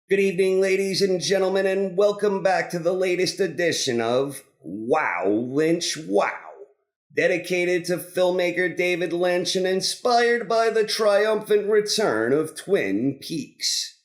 Good evening, ladies and gentlemen, and welcome back to the latest edition of Wow, Lynch, Wow, dedicated to filmmaker David Lynch and inspired by the triumphant return of Twin Peaks.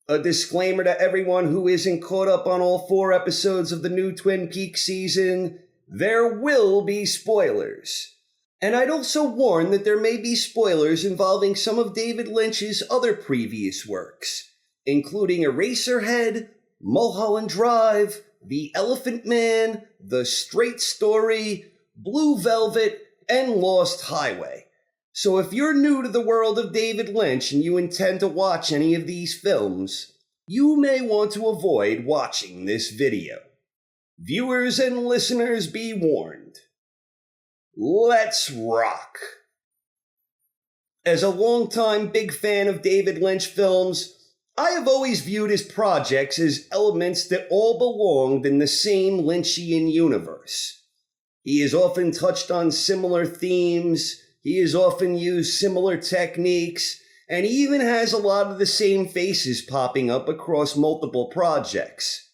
A disclaimer to everyone who isn't caught up on all 4 episodes of the new Twin Peaks season: there will be spoilers. And I'd also warn that there may be spoilers involving some of David Lynch's other previous works, including Eraserhead, Mulholland Drive, The Elephant Man, The Straight Story, Blue Velvet, and Lost Highway. So if you're new to the world of David Lynch and you intend to watch any of these films, you may want to avoid watching this video. Viewers and listeners be warned. Let's rock! As a longtime big fan of David Lynch films, I have always viewed his projects as elements that all belonged in the same Lynchian universe. He has often touched on similar themes, he has often used similar techniques, and he even has a lot of the same faces popping up across multiple projects.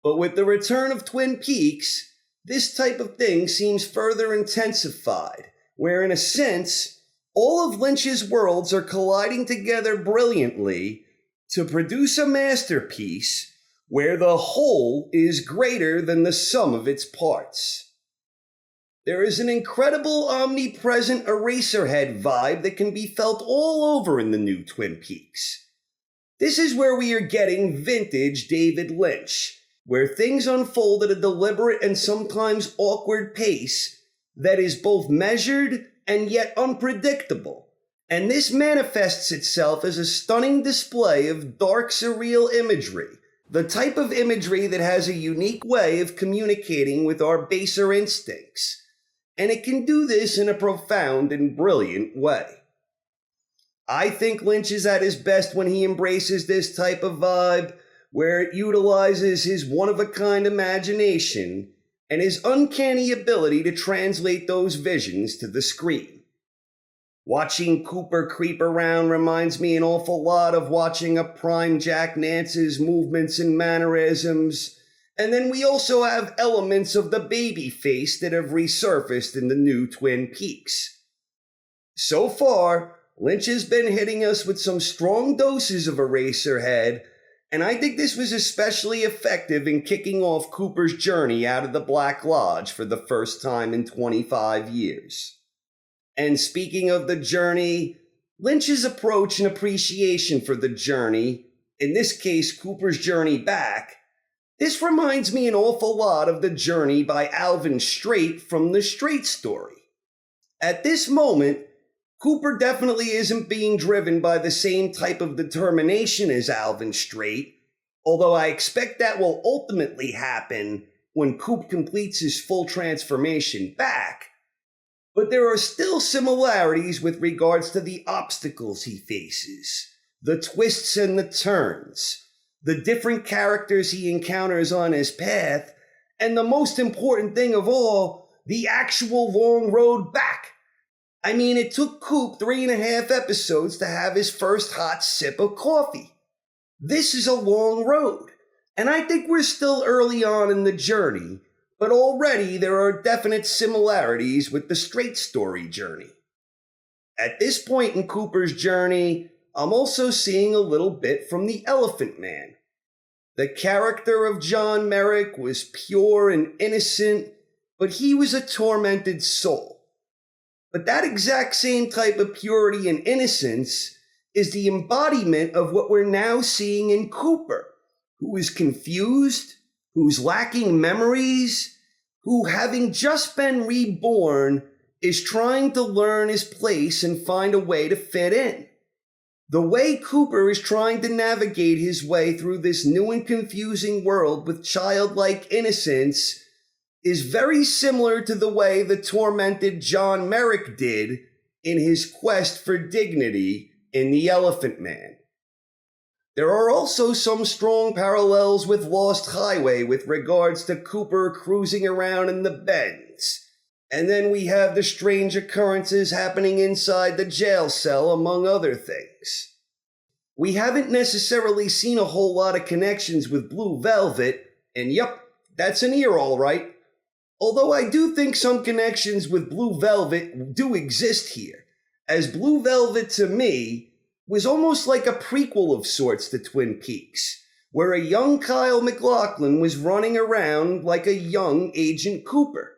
But with the return of Twin Peaks, this type of thing seems further intensified, where in a sense, all of Lynch's worlds are colliding together brilliantly to produce a masterpiece where the whole is greater than the sum of its parts. There is an incredible omnipresent Eraserhead vibe that can be felt all over in the new Twin Peaks. This is where we are getting vintage David Lynch, where things unfold at a deliberate and sometimes awkward pace that is both measured and yet unpredictable. And this manifests itself as a stunning display of dark, surreal imagery, the type of imagery that has a unique way of communicating with our baser instincts. And it can do this in a profound and brilliant way. I think Lynch is at his best when he embraces this type of vibe, where it utilizes his one-of-a-kind imagination and his uncanny ability to translate those visions to the screen. Watching Cooper creep around reminds me an awful lot of watching a prime Jack Nance's movements and mannerisms, and then we also have elements of the baby face that have resurfaced in the new Twin Peaks. So far, Lynch has been hitting us with some strong doses of Eraserhead, and I think this was especially effective in kicking off Cooper's journey out of the Black Lodge for the first time in 25 years. And speaking of the journey, Lynch's approach and appreciation for the journey, in this case Cooper's journey back, this reminds me an awful lot of The Journey by Alvin Straight from The Straight Story. At this moment, Cooper definitely isn't being driven by the same type of determination as Alvin Straight, although I expect that will ultimately happen when Coop completes his full transformation back. But there are still similarities with regards to the obstacles he faces, the twists and the turns, the different characters he encounters on his path, and the most important thing of all, the actual long road back. I mean, it took Coop 3.5 episodes to have his first hot sip of coffee. This is a long road, and I think we're still early on in the journey, but already there are definite similarities with the Straight Story journey. At this point in Cooper's journey, I'm also seeing a little bit from The Elephant Man. The character of John Merrick was pure and innocent, but he was a tormented soul. But that exact same type of purity and innocence is the embodiment of what we're now seeing in Cooper, who is confused, who's lacking memories, who, having just been reborn, is trying to learn his place and find a way to fit in. The way Cooper is trying to navigate his way through this new and confusing world with childlike innocence is very similar to the way the tormented John Merrick did in his quest for dignity in The Elephant Man. There are also some strong parallels with Lost Highway with regards to Cooper cruising around in the Bends. And then we have the strange occurrences happening inside the jail cell, among other things. We haven't necessarily seen a whole lot of connections with Blue Velvet, and yup, that's an ear all right. Although I do think some connections with Blue Velvet do exist here, as Blue Velvet to me was almost like a prequel of sorts to Twin Peaks, where a young Kyle MacLachlan was running around like a young Agent Cooper.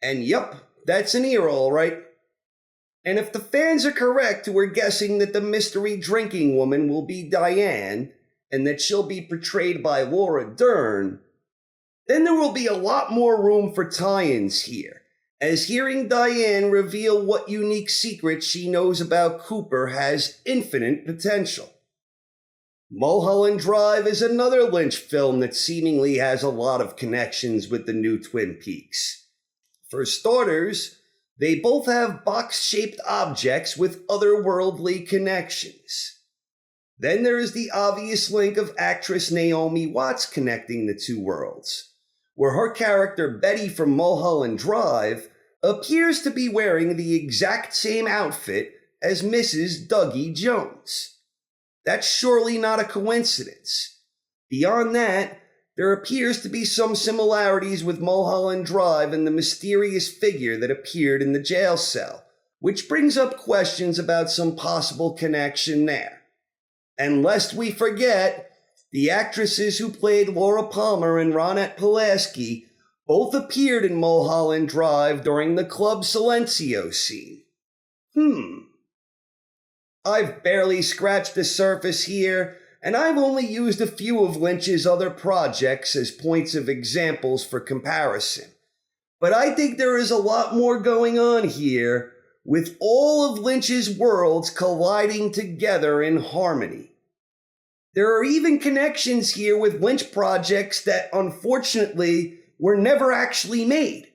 And yup, that's an ear all right. And if the fans are correct who are guessing that the mystery drinking woman will be Diane, and that she'll be portrayed by Laura Dern, then there will be a lot more room for tie-ins here, as hearing Diane reveal what unique secrets she knows about Cooper has infinite potential. Mulholland Drive is another Lynch film that seemingly has a lot of connections with the new Twin Peaks. For starters, they both have box-shaped objects with otherworldly connections. Then there is the obvious link of actress Naomi Watts connecting the two worlds, where her character Betty from Mulholland Drive appears to be wearing the exact same outfit as Mrs. Dougie Jones. That's surely not a coincidence. Beyond that, there appears to be some similarities with Mulholland Drive and the mysterious figure that appeared in the jail cell, which brings up questions about some possible connection there. And lest we forget, the actresses who played Laura Palmer and Ronette Pulaski both appeared in Mulholland Drive during the Club Silencio scene. I've barely scratched the surface here, and I've only used a few of Lynch's other projects as points of examples for comparison. But I think there is a lot more going on here, with all of Lynch's worlds colliding together in harmony. There are even connections here with Lynch projects that, unfortunately, were never actually made.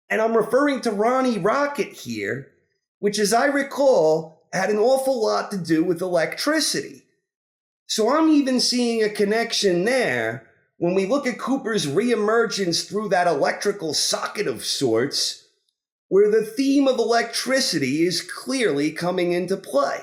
And I'm referring to Ronnie Rocket here, which, as I recall, had an awful lot to do with electricity. So I'm even seeing a connection there when we look at Cooper's reemergence through that electrical socket of sorts, where the theme of electricity is clearly coming into play.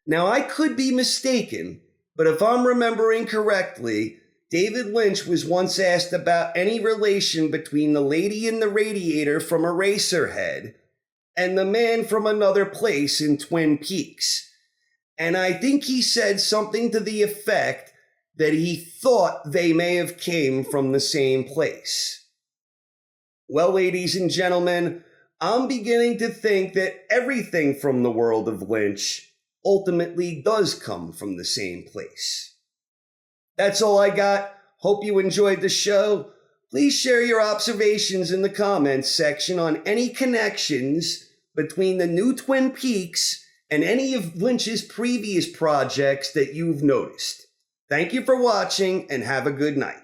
Now, I could be mistaken, but if I'm remembering correctly, David Lynch was once asked about any relation between the lady in the radiator from Eraserhead and the man from Another Place in Twin Peaks. And I think he said something to the effect that he thought they may have came from the same place. Well, ladies and gentlemen, I'm beginning to think that everything from the world of Lynch ultimately does come from the same place. That's all I got. Hope you enjoyed the show. Please share your observations in the comments section on any connections between the new Twin Peaks and any of Lynch's previous projects that you've noticed. Thank you for watching and have a good night.